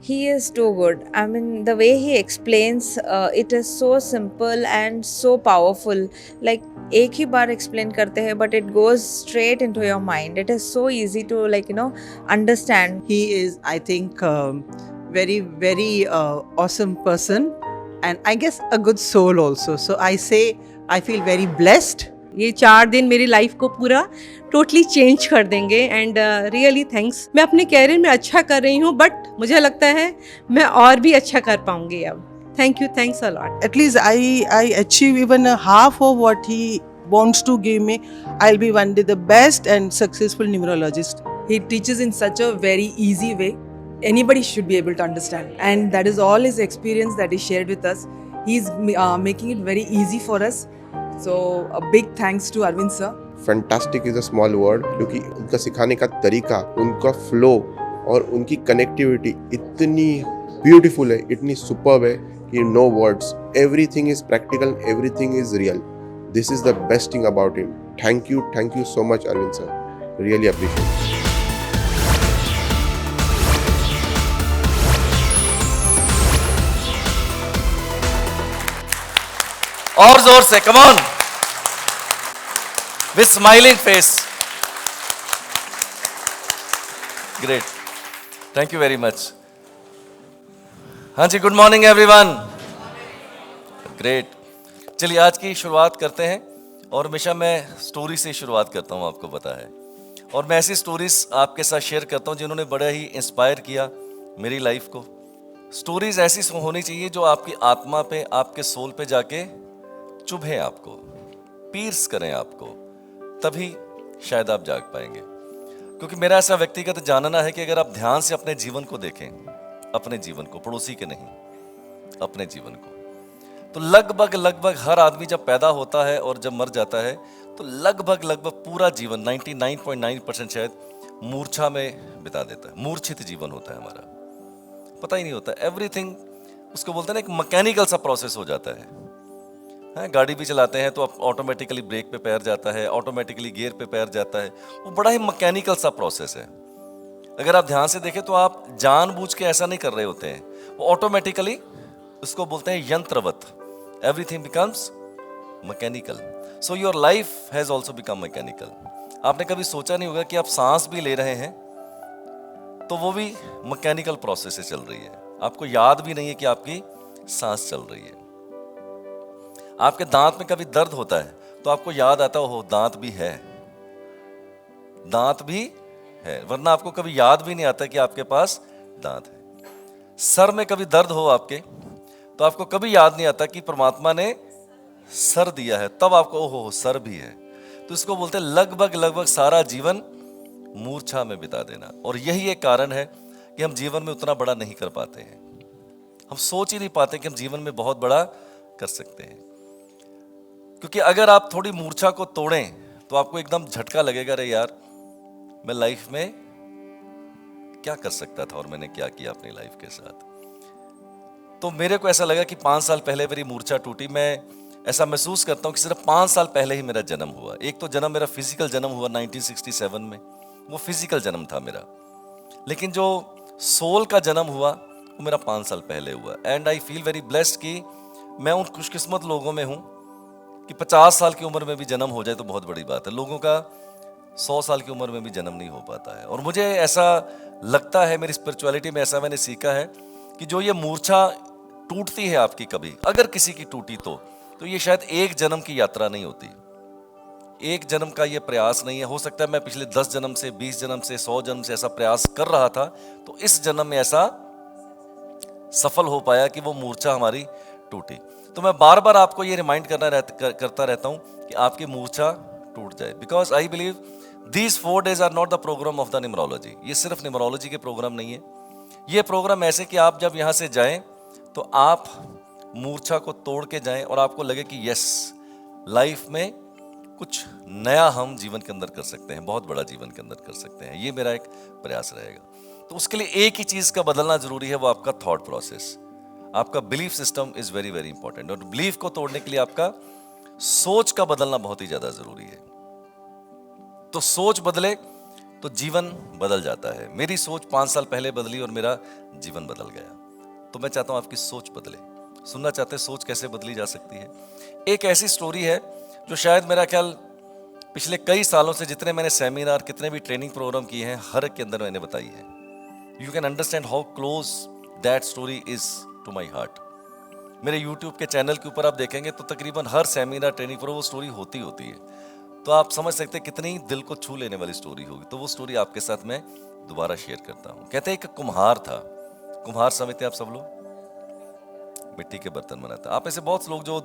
He is too good. I mean, the way he explains, it is so simple and so powerful. Like एक ही बार explain करते हैं, but it goes straight into your mind. It is so easy to understand. He is, I think, very awesome person, and I guess a good soul also. So I say I feel very blessed. ये 4 दिन मेरी life को पूरा totally change कर देंगे and really thanks. मैं अपने career में अच्छा कर रही हूँ बट मुझे लगता है मैं और भी अच्छा कर पाऊंगी अब। Thank you, thanks a lot. At least I achieve even a half of what he wants to give me. I'll be one day the best and successful numerologist. He teaches in such a very easy way. Anybody should be able to understand. And that is all his experience that he shared with us. He's making it very easy for us. So a big thanks to Arvind sir. Fantastic is a small word, क्योंकि उनका सिखाने का तरीका, उनका flow और उनकी connectivity इतनी beautiful है, इतनी सुपर्ब है कि no words. Everything is practical, everything is real. This is the best thing about him. Thank you so much Arvind sir, really appreciate. और जोर से come on, with smiling face. Great, thank you very much. हाँ जी, good morning everyone. Great. चलिए आज की शुरुआत करते हैं, और हमेशा मैं स्टोरी से शुरुआत करता हूँ, आपको पता है. और मैं ऐसी स्टोरीज आपके साथ शेयर करता हूँ जिन्होंने बड़ा ही इंस्पायर किया मेरी लाइफ को. स्टोरीज ऐसी होनी चाहिए जो आपकी आत्मा पे, आपके सोल पे जाके चुभे, आपको पीर्स करें आपको, तभी शायद आप जाग पाएंगे. क्योंकि मेरा ऐसा व्यक्तिगत जानना है कि अगर आप ध्यान से अपने जीवन को देखें, अपने जीवन को, पड़ोसी के नहीं, अपने जीवन को, तो लगभग हर आदमी जब पैदा होता है और जब मर जाता है तो लगभग पूरा जीवन 99.9% शायद मूर्छा में बिता देता है. मूर्छित जीवन होता है हमारा, पता ही नहीं होता. एवरीथिंग, उसको बोलते हैं ना, एक मैकेनिकल सा प्रोसेस हो जाता है. गाड़ी भी चलाते हैं तो ऑटोमेटिकली ब्रेक पे पैर जाता है, ऑटोमेटिकली गियर पे पैर जाता है. वो बड़ा ही मैकेनिकल सा प्रोसेस है. अगर आप ध्यान से देखें तो आप जानबूझ के ऐसा नहीं कर रहे होते हैं, वो ऑटोमेटिकली, उसको बोलते हैं यंत्रवत. Everything becomes mechanical. So your life has also become mechanical. आपने कभी सोचा नहीं होगा कि आप सांस भी ले रहे हैं तो वो भी मैकेनिकल प्रोसेस से चल रही है. आपको याद भी नहीं है कि आपकी सांस चल रही है. आपके दांत में कभी दर्द होता है तो आपको याद आता हो दांत भी है, दांत भी है, वरना आपको कभी याद भी नहीं आता कि आपके पास दांत है. सर में कभी दर्द हो आपके तो आपको कभी याद नहीं आता कि परमात्मा ने सर दिया है, तब आपको ओहो सर भी है. तो इसको बोलते हैं लगभग सारा जीवन मूर्छा में बिता देना. और यही एक कारण है कि हम जीवन में उतना बड़ा नहीं कर पाते हैं. हम सोच ही नहीं पाते कि हम जीवन में बहुत बड़ा कर सकते हैं. क्योंकि अगर आप थोड़ी मूर्छा को तोड़ें तो आपको एकदम झटका लगेगा, अरे यार मैं लाइफ में क्या कर सकता था और मैंने क्या किया अपनी लाइफ के साथ. तो मेरे को ऐसा लगा कि 5 साल पहले मेरी मूर्छा टूटी. मैं ऐसा महसूस करता हूँ कि सिर्फ 5 साल पहले ही मेरा जन्म हुआ. एक तो जन्म मेरा फिजिकल जन्म हुआ 1967 में, वो फिजिकल जन्म था मेरा, लेकिन जो सोल का जन्म हुआ वो मेरा 5 साल पहले हुआ. And I feel very blessed कि मैं उन खुशकिस्मत लोगों में हूँ कि 50 साल की उम्र में भी जन्म हो जाए तो बहुत बड़ी बात है. लोगों का 100 साल की उम्र में भी जन्म नहीं हो पाता है. और मुझे ऐसा लगता है, मेरी स्पिरिचुअलिटी में ऐसा मैंने सीखा है कि जो ये मूर्छा टूटती है आपकी, कभी अगर किसी की टूटी तो ये शायद एक जन्म की यात्रा नहीं होती, एक जन्म का ये प्रयास नहीं है. हो सकता है मैं पिछले 10 जन्म से, 20 जन्म से, 100 जन्म से ऐसा प्रयास कर रहा था तो इस जन्म में ऐसा सफल हो पाया कि वो मूर्छा हमारी टूटी. तो मैं बार बार आपको ये रिमाइंड करता रहता हूँ कि आपकी मूर्छा टूट जाए. Because I believe these 4 days are not the programme of the numerology. ये सिर्फ न्यूमरोलॉजी के प्रोग्राम नहीं है. ये प्रोग्राम ऐसे कि आप जब यहाँ से जाएं तो आप मूर्छा को तोड़ के जाएं और आपको लगे कि यस, लाइफ में कुछ नया हम जीवन के अंदर कर सकते हैं, बहुत बड़ा जीवन के अंदर कर सकते हैं. ये मेरा एक प्रयास रहेगा. तो उसके लिए एक ही चीज का बदलना जरूरी है, वो आपका थॉट प्रोसेस, आपका belief system is very very important. और बिलीफ को तोड़ने के लिए आपका सोच का बदलना बहुत ही ज्यादा जरूरी है. तो सोच बदले तो जीवन बदल जाता है। मेरी सोच 5 साल पहले बदली और मेरा जीवन बदल गया। तो मैं चाहता हूं आपकी सोच बदले। सुनना चाहते हैं सोच कैसे बदली जा सकती है? एक ऐसी स्टोरी है जो शायद मेरा ख्याल पिछले कई सालों से जितने मैंने सेमिनार, कितने भी ट्रेनिंग प्रोग्राम किए हैं, हर एक के अंदर मैंने बताई है। You can understand how close that story is to my heart. मेरे यूट्यूब के चैनल के ऊपर आप देखेंगे तो तकरीबन हर सेमिनार, ट्रेनिंग प्रोग्राम वो स्टोरी होती है। तो आप समझ सकते हैं कितनी दिल को छू लेने वाली स्टोरी होगी। तो वो स्टोरी आपके साथ मैं दोबारा शेयर करता हूँ। कहते हैं एक कुम्हार था। कुम्हार समझते हैं आप सब लोग? मिट्टी के बर्तन बनाता। आप ऐसे बहुत लोग जो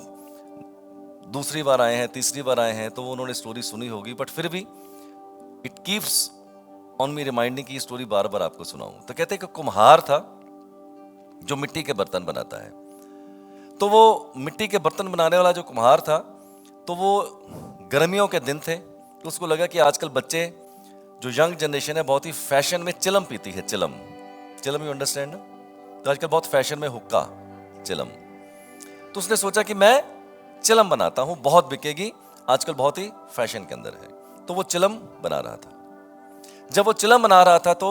दूसरी बार आए हैं, तीसरी बार आए हैं, तो उन्होंने स्टोरी सुनी होगी, बट फिर भी it keeps on me reminding कि ये स्टोरी बार बार आपको सुनाऊं। तो कहते हैं कि कुम्हार था जो मिट्टी के बर्तन बनाता है। तो वो मिट्टी के बर्तन बनाने वाला जो कुम्हार था, तो वो गर्मियों के दिन थे। तो उसको लगा कि आजकल बच्चे जो यंग जनरेशन है बहुत ही फैशन में चिलम पीती है। चिलम यू अंडरस्टैंड? तो आजकल बहुत फैशन में हुक्का, चिलम। तो उसने सोचा कि मैं चिलम बनाता हूं, बहुत बिकेगी, आजकल बहुत ही फैशन के अंदर है। तो वो चिलम बना रहा था। जब वो चिलम बना रहा था तो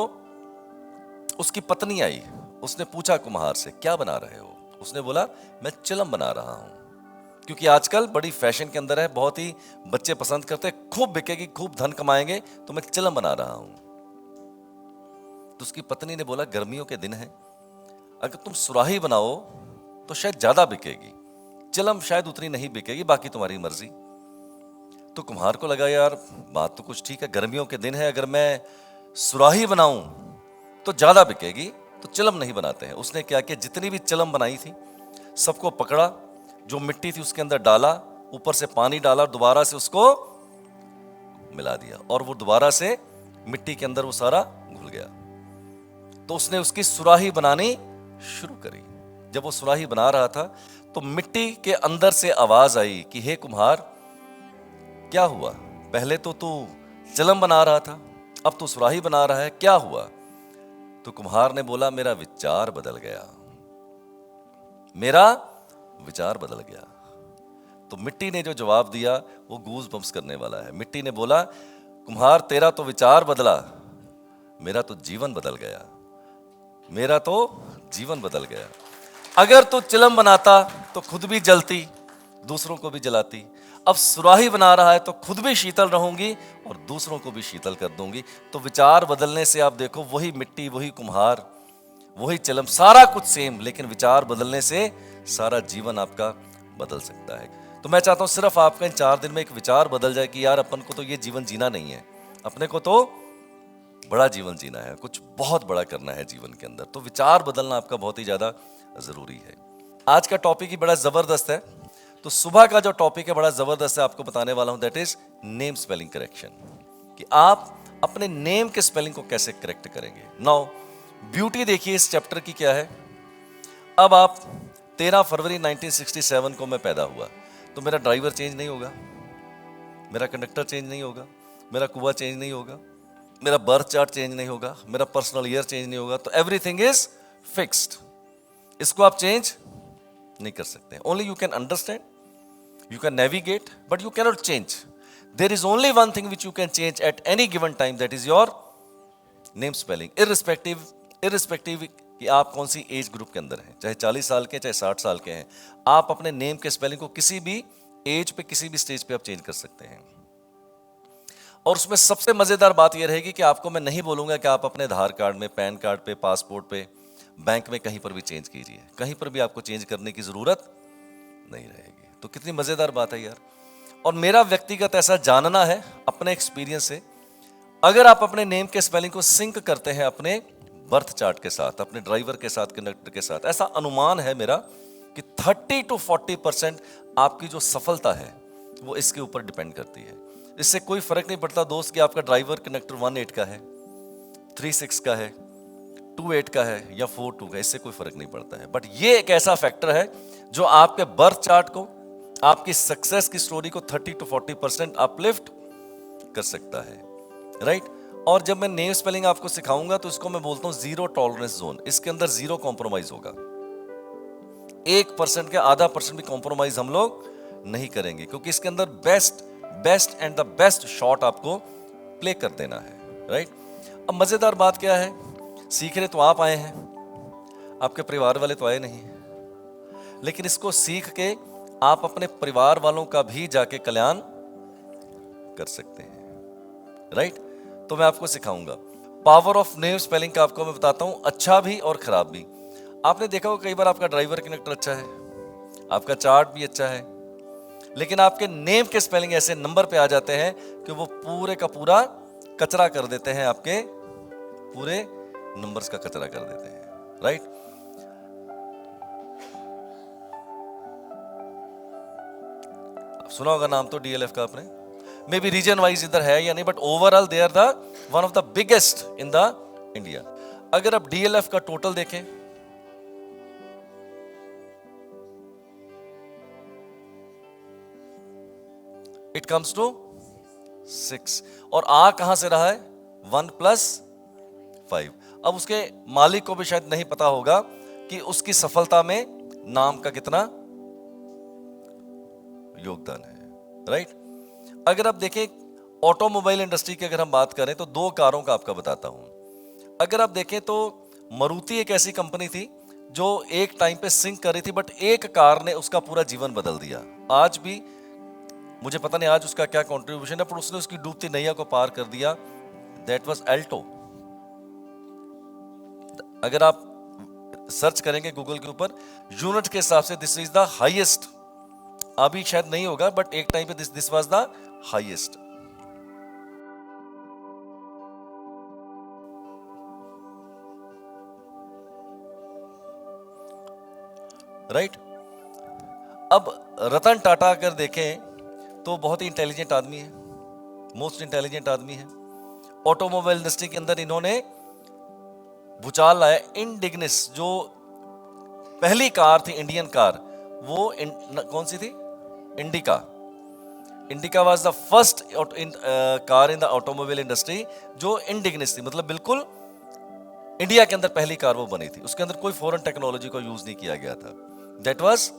उसकी पत्नी आई। उसने पूछा कुम्हार से, क्या बना रहे हो? उसने बोला, मैं चिलम बना रहा हूं, क्योंकि आजकल बड़ी फैशन के अंदर है, बहुत ही बच्चे पसंद करते हैं, खूब बिकेगी, खूब धन कमाएंगे, तो मैं चिलम बना रहा हूं। तो उसकी पत्नी ने बोला, गर्मियों के दिन है, अगर तुम सुराही बनाओ तो शायद ज्यादा बिकेगी, चिलम शायद उतनी नहीं बिकेगी, बाकी तुम्हारी मर्जी। तो कुम्हार को लगा, यार बात तो कुछ ठीक है, गर्मियों के दिन है, अगर मैं सुराही बनाऊं तो ज्यादा बिकेगी, तो चिलम नहीं बनाते हैं। उसने क्या किया, जितनी भी चिलम बनाई थी सबको पकड़ा, जो मिट्टी थी उसके अंदर डाला, ऊपर से पानी डाला, दोबारा से उसको मिला दिया, और वो दोबारा से मिट्टी के अंदर वो सारा घुल गया। तो उसने उसकी सुराही बनानी शुरू करी। जब वो सुराही बना रहा था तो मिट्टी के अंदर से आवाज आई कि हे कुम्हार, क्या हुआ? पहले तो तू चिलम बना रहा था, अब तू सुराही बना रहा है, क्या हुआ? तो कुम्हार ने बोला, मेरा विचार बदल गया, मेरा विचार बदल गया। तो मिट्टी ने जो जवाब दिया वो गूज बम्स करने वाला है। मिट्टी ने बोला, कुम्हार तेरा तो विचार बदला, मेरा तो जीवन बदल गया, मेरा तो जीवन बदल गया। अगर तू चिलम बनाता तो खुद भी जलती, दूसरों को भी जलाती। अब सुराही बना रहा है तो खुद भी शीतल रहूंगी और दूसरों को भी शीतल कर दूंगी। तो विचार बदलने से आप देखो, वही मिट्टी, वही कुम्हार, वही चिलम, सारा कुछ सेम, लेकिन विचार बदलने से सारा जीवन आपका बदल सकता है। तो मैं चाहता हूं सिर्फ आपका इन 4 दिन में एक विचार बदल जाए कि यार अपन को तो ये जीवन जीना नहीं है, अपने को तो बड़ा जीवन जीना है, कुछ बहुत बड़ा करना है जीवन के अंदर। तो विचार बदलना आपका बहुत ही ज्यादा जरूरी है। आज का टॉपिक ही बड़ा जबरदस्त है। तो सुबह का जो टॉपिक है बड़ा जबरदस्त है, आपको बताने वाला हूं, that is name spelling correction, कि आप अपने नेम के स्पेलिंग को कैसे करेक्ट करेंगे। नाउ ब्यूटी देखिए इस चैप्टर की क्या है। अब आप 13 फरवरी 1967 को मैं पैदा हुआ, तो मेरा ड्राइवर चेंज नहीं होगा, मेरा कंडक्टर चेंज नहीं होगा, मेरा कुआं चेंज नहीं होगा, मेरा बर्थ चार्ट चेंज नहीं होगा, मेरा पर्सनल ईयर चेंज नहीं होगा। तो एवरीथिंग इज फिक्स्ड, इसको आप चेंज नहीं कर सकते। Only you can understand, you can navigate, but you cannot change. There is only one thing which you can change at any given time, that is your name spelling, irrespective कि आप कौन सी age group के अंदर हैं, चाहे 40 साल के, चाहे 60 साल के हैं, आप अपने नेम के स्पेलिंग को किसी भी एज पे, किसी भी स्टेज पे आप चेंज कर सकते हैं। और उसमें सबसे मजेदार बात यह रहेगी कि आपको मैं नहीं बोलूंगा कि आप अपने आधार कार्ड में, पैन कार्ड पे, पासपोर्ट पे, बैंक में कहीं पर भी चेंज कीजिए, कहीं पर भी आपको चेंज करने की जरूरत नहीं रहेगी। तो कितनी मजेदार बात है यार। और मेरा व्यक्तिगत ऐसा जानना है अपने एक्सपीरियंस से, अगर आप अपने नेम के स्पेलिंग को सिंक करते हैं अपने बर्थ चार्ट के साथ, अपने ड्राइवर के साथ, कंडक्टर के साथ, ऐसा अनुमान है मेरा कि 30 to 40% आपकी जो सफलता है वो इसके ऊपर डिपेंड करती है। इससे कोई फर्क नहीं पड़ता दोस्त कि आपका ड्राइवर कंडक्टर 18 का है, 36 का है, 28 का है या 42 का, इससे कोई फर्क नहीं पड़ता है। बट ये एक ऐसा फैक्टर है जो आपके बर्थ चार्ट को, आपकी सक्सेस की स्टोरी को 30 to 40% अपलिफ्ट कर सकता है, राइट। और जब मैं नेम स्पेलिंग आपको सिखाऊंगा तो इसको मैं बोलता हूं जीरो टॉलरेंस जोन। इसके अंदर जीरो कॉम्प्रोमाइज होगा, 1% के आधा % भी कॉम्प्रोमाइज हम लोग नहीं करेंगे, क्योंकि इसके अंदर best and the best shot आपको प्ले कर देना है, राइट? अब मजेदार बात क्या है, सीखने तो आप आए हैं, आपके परिवार वाले तो आए नहीं, लेकिन इसको सीख के आप अपने परिवार वालों का भी जाके कल्याण कर सकते हैं, राइट? तो मैं आपको सिखाऊंगा पावर ऑफ नेम स्पेलिंग का, आपको मैं बताता हूं, अच्छा भी और खराब भी। आपने देखा होगा कई बार आपका ड्राइवर कनेक्टर अच्छा है, आपका चार्ट भी अच्छा है, लेकिन आपके नेम के स्पेलिंग ऐसे नंबर पे आ जाते हैं कि वो पूरे का पूरा कचरा कर देते हैं, आपके पूरे नंबर्स का कचरा कर देते हैं, राइट? सुना होगा नाम तो डीएलएफ का आपने, मे बी रीजन वाइज इधर है या नहीं, but overall they are the one of the biggest in the India. अगर आप डीएलएफ का टोटल देखें, इट कम्स टू 6, और आ कहां से रहा है, 1 + 5। अब उसके मालिक को भी शायद नहीं पता होगा कि उसकी सफलता में नाम का कितना योगदान है, राइट? अगर आप देखें ऑटोमोबाइल इंडस्ट्री की अगर हम बात करें तो 2 कारों का आपका बताता हूं। अगर आप देखें तो मारुति एक ऐसी कंपनी थी जो एक टाइम पे सिंक कर रही थी, बट एक कार ने उसका पूरा जीवन बदल दिया। आज भी मुझे पता नहीं आज उसका क्या कंट्रीब्यूशन है, पर उसने उसकी डूबती नैया को पार कर दिया। That was Alto. अगर आप सर्च करेंगे गूगल के ऊपर यूनिट के हिसाब से, दिस इज द हाईएस्ट, अभी शायद नहीं होगा बट एक टाइम पे this was the highest, right? अब रतन टाटा अगर देखें तो बहुत ही इंटेलिजेंट आदमी है, मोस्ट इंटेलिजेंट आदमी है। ऑटोमोबाइल इंडस्ट्री के अंदर इन्होंने भूचाल लाया। इंडिग्निस जो पहली कार थी, इंडियन कार, वो कौन सी थी, indica. Indica was the first car in the automobile industry जो इंडिग्निस थी, मतलब बिल्कुल इंडिया के अंदर पहली कार वो बनी थी, उसके अंदर कोई फॉरेन टेक्नोलॉजी को यूज नहीं किया गया था। That was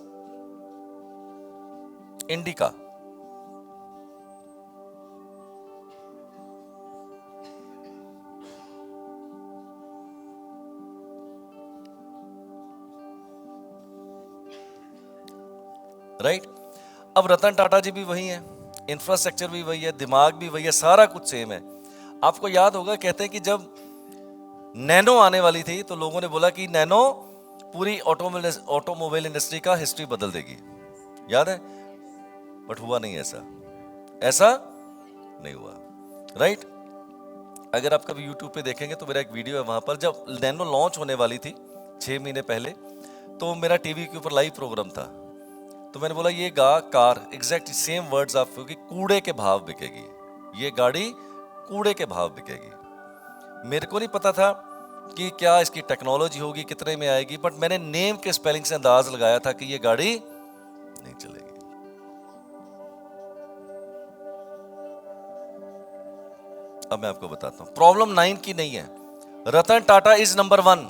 indica. राइट? अब रतन टाटा जी भी वही है, इंफ्रास्ट्रक्चर भी वही है, दिमाग भी वही है, सारा कुछ सेम है। आपको याद होगा, कहते हैं कि जब नैनो आने वाली थी तो लोगों ने बोला कि नैनो पूरी ऑटोमोबाइल इंडस्ट्री का हिस्ट्री बदल देगी, याद है? बट हुआ नहीं ऐसा, ऐसा नहीं हुआ, राइट? अगर आप कभी YouTube पे देखेंगे तो मेरा एक वीडियो है, वहां पर जब नैनो लॉन्च होने वाली थी 6 महीने पहले, तो मेरा टीवी के ऊपर लाइव प्रोग्राम था, तो मैंने बोला ये कार एग्जैक्ट सेम वर्ड्स आप कि कूड़े के भाव बिकेगी, ये गाड़ी कूड़े के भाव बिकेगी। मेरे को नहीं पता था कि क्या इसकी टेक्नोलॉजी होगी, कितने में आएगी, बट मैंने नेम के स्पेलिंग से अंदाज लगाया था कि ये गाड़ी नहीं चलेगी। अब मैं आपको बताता हूं, प्रॉब्लम 9 की नहीं है। रतन टाटा इज नंबर 1,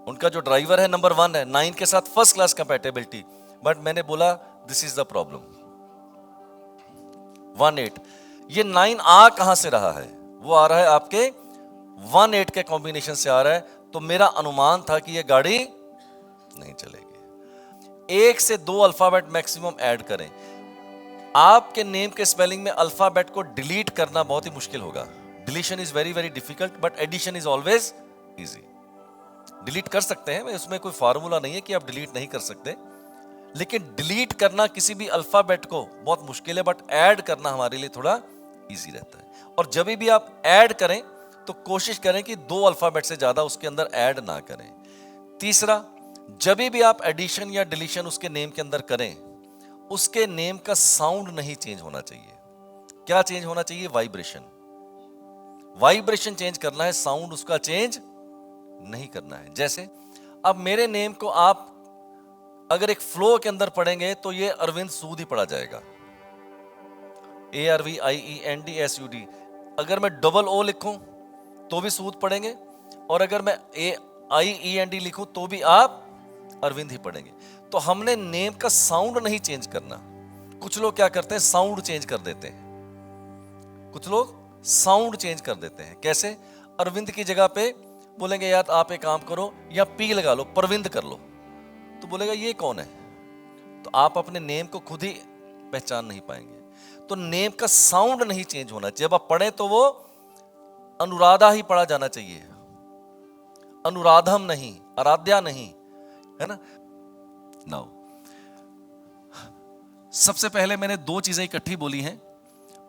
उनका जो ड्राइवर है नंबर 1 है, 9 के साथ फर्स्ट क्लास कंपैटिबिलिटी, बट मैंने बोला दिस इज द प्रॉब्लम 18। ये 9 आ कहां से रहा है, वो आ रहा है आपके 18 के कॉम्बिनेशन से आ रहा है, तो मेरा अनुमान था कि ये गाड़ी नहीं चलेगी। 1 से 2 अल्फाबेट मैक्सिमम ऐड करें। आपके नेम के स्पेलिंग में अल्फाबेट को डिलीट करना बहुत ही मुश्किल होगा। Deletion is very very difficult, but addition is always easy. Delete कर सकते हैं, उसमें कोई फार्मूला नहीं है कि आप डिलीट नहीं कर सकते, लेकिन डिलीट करना किसी भी अल्फाबेट को बहुत मुश्किल है, बट ऐड करना हमारे लिए थोड़ा इजी रहता है। और जब भी आप ऐड करें तो कोशिश करें कि 2 अल्फाबेट से ज्यादा उसके अंदर ऐड ना करें। तीसरा, जब भी आप एडिशन या डिलीशन उसके नेम के अंदर करें, उसके नेम का साउंड नहीं चेंज होना चाहिए। क्या चेंज होना चाहिए? वाइब्रेशन। वाइब्रेशन चेंज करना है, साउंड उसका चेंज नहीं करना है। जैसे अब मेरे नेम को आप अगर एक फ्लो के अंदर पढ़ेंगे तो ये अरविंद सूद ही पढ़ा जाएगा, ARVIENDSUD। अगर मैं डबल O लिखूं तो भी सूद पढ़ेंगे, और अगर मैं AIEND लिखूं तो भी आप अरविंद ही पढ़ेंगे। तो हमने नेम का साउंड नहीं चेंज करना। कुछ लोग क्या करते हैं, साउंड चेंज कर देते हैं। कुछ लोग साउंड चेंज कर देते हैं। कैसे? अरविंद की जगह पे बोलेंगे यार आप एक काम करो, या पी लगा लो, परविंद कर लो, तो बोलेगा ये कौन है? तो आप अपने नेम को खुद ही पहचान नहीं पाएंगे। तो नेम का साउंड नहीं चेंज होना चाहिए। जब आप पढ़े तो वो अनुराधा ही पढ़ा जाना चाहिए, अनुराधम नहीं, आराध्या नहीं, है ना। नाउ सबसे पहले मैंने दो चीजें इकट्ठी बोली हैं,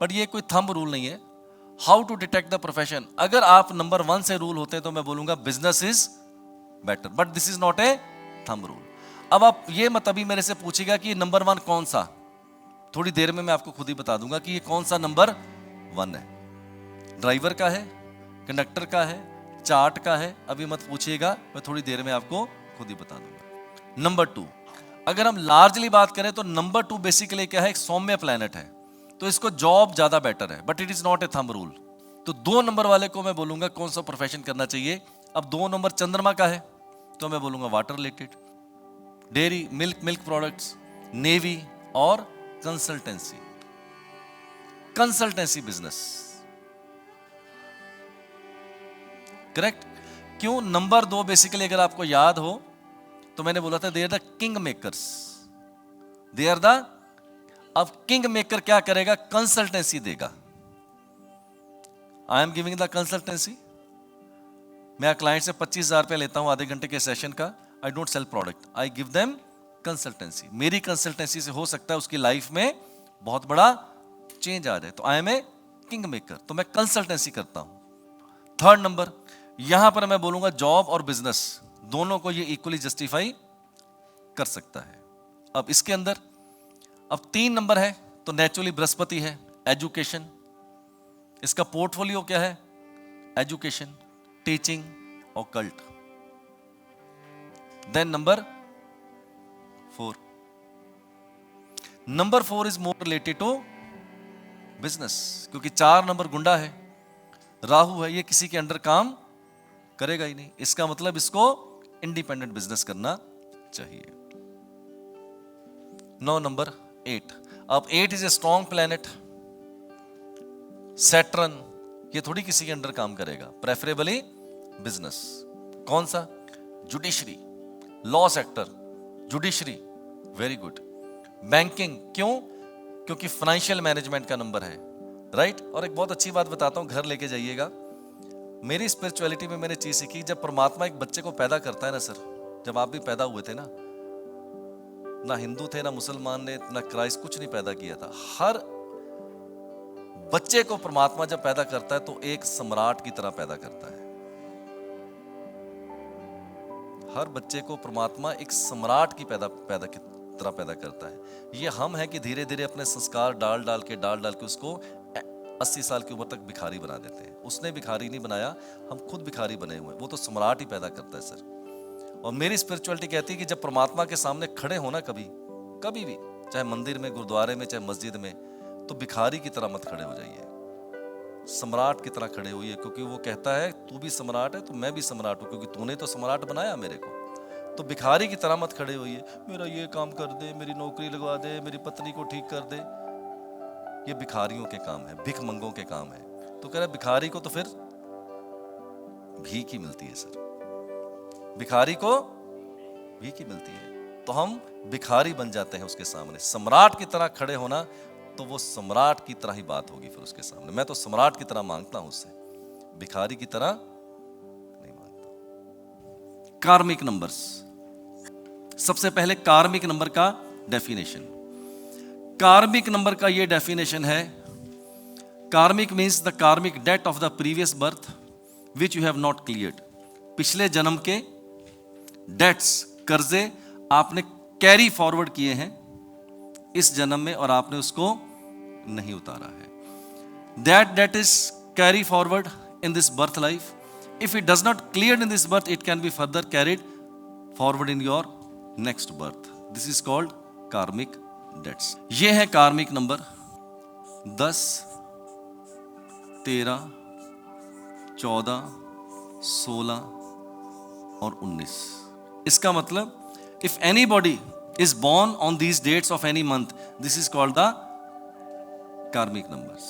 बट ये कोई थंब रूल नहीं है। How to detect the profession, अगर आप नंबर 1 से रूल होते तो मैं बोलूंगा business is better, but this is not a thumb rule. अब आप ये मत अभी मेरे से पूछेगा कि नंबर 1 कौन सा, थोड़ी देर में मैं आपको खुद ही बता दूंगा कि ये कौन सा नंबर 1 है। ड्राइवर का है, कंडक्टर का है, चार्ट का है, अभी मत पूछिएगा, मैं थोड़ी देर में आपको खुद ही बता दूंगा। नंबर 2, अगर हम लार्जली बात करें तो नंबर 2 बेसिकली क्या है, एक सौम्य प्लैनेट है, तो इसको जॉब ज्यादा बेटर है, but it is not a thumb rule. तो 2 नंबर वाले को मैं बोलूंगा कौन सा प्रोफेशन करना चाहिए। अब 2 नंबर चंद्रमा का है तो मैं बोलूंगा water related, dairy, milk products, navy और कंसल्टेंसी बिजनेस। करेक्ट? क्यों? नंबर 2 बेसिकली अगर आपको याद हो तो मैंने बोला था they are the king makers, they are the, अब किंग मेकर क्या करेगा? कंसल्टेंसी देगा। I am giving the consultancy. मैं क्लाइंट से 25,000 रुपये लेता हूं आधे घंटे के सेशन का। I don't sell product, I give them consultancy. मेरी कंसल्टेंसी से हो सकता है उसकी लाइफ में बहुत बड़ा चेंज आ जाए, तो I am a king maker, तो मैं कंसल्टेंसी करता हूं। 3rd नंबर, यहां पर मैं बोलूंगा जॉब और बिजनेस दोनों को ये इक्वली जस्टिफाई कर सकता है। अब इसके अंदर अब 3 नंबर है तो नेचुरली बृहस्पति है, एजुकेशन। इसका पोर्टफोलियो क्या है? एजुकेशन, टीचिंग और cult. Then number 4, number 4 is more related to business, क्योंकि 4 नंबर गुंडा है, राहु है, ये किसी के अंडर काम करेगा ही नहीं। इसका मतलब इसको इंडिपेंडेंट बिजनेस करना चाहिए। 9 नंबर 8, अब 8 is a strong planet, Saturn, ये थोड़ी किसी के अंडर काम करेगा, प्रेफरेबली बिजनेस। कौन सा? Judiciary, law sector, judiciary, very good. Banking, क्यों? क्योंकि फाइनेंशियल मैनेजमेंट का नंबर है, राइट। और एक बहुत अच्छी बात बताता हूं, घर लेके जाइएगा। मेरी स्पिरिचुअलिटी में मैंने चीज सीखी, जब परमात्मा एक बच्चे को पैदा करता है ना सर, जब आप भी पैदा हुए थे ना हिंदू थे, ना मुसलमान ने, ना क्राइस्ट, कुछ नहीं पैदा किया था। हर बच्चे को परमात्मा जब पैदा करता है तो एक सम्राट की तरह पैदा करता है। हर बच्चे को परमात्मा एक सम्राट की पैदा की तरह पैदा करता है। ये हम है कि धीरे धीरे अपने संस्कार डाल डाल के उसको 80 साल की उम्र तक भिखारी बना देते हैं। उसने भिखारी नहीं बनाया, हम खुद भिखारी बने हुए हैं। वो तो सम्राट ही पैदा करता है सर। और मेरी स्पिरिचुअलिटी कहती है कि जब परमात्मा के सामने खड़े होना कभी भी, चाहे मंदिर में, गुरुद्वारे में, चाहे मस्जिद में, तो भिखारी की तरह मत खड़े हो जाइए, सम्राट की तरह खड़े होइए। क्योंकि वो कहता है तू भी सम्राट है तो मैं भी सम्राट हूं, क्योंकि तूने तो सम्राट बनाया मेरे को। तो भिखारी की तरह मत खड़े होइए, मेरा ये काम कर दे, मेरी नौकरी लगवा दे, मेरी पत्नी को ठीक कर दे। ये भिखारियों के काम है, भिख मंगों के काम है। तो कह रहा भिखारी को तो फिर भीख ही मिलती है सर, भिखारी को भीख ही मिलती है। तो हम भिखारी बन जाते हैं उसके सामने। सम्राट की तरह खड़े होना, तो वो सम्राट की तरह ही बात होगी फिर उसके सामने। मैं तो सम्राट की तरह मांगता हूं उससे, भिखारी की तरह नहीं मांगता। कार्मिक नंबर्स, सबसे पहले कार्मिक नंबर का डेफिनेशन। कार्मिक नंबर का ये डेफिनेशन है, karmic means the karmic debt of the previous birth which you have not cleared. पिछले जन्म के डेट्स, कर्जे आपने कैरी फॉरवर्ड किए हैं इस जन्म में और आपने उसको नहीं उतारा है। That debt is carry forward in this birth life. If it does not clear in this birth, it can be further carried forward in your next birth. This is called karmic debts. ये है कार्मिक number 10, 13, 14, 16 और 19। इसका मतलब if anybody is born on these dates of any month, this is called the karmic numbers.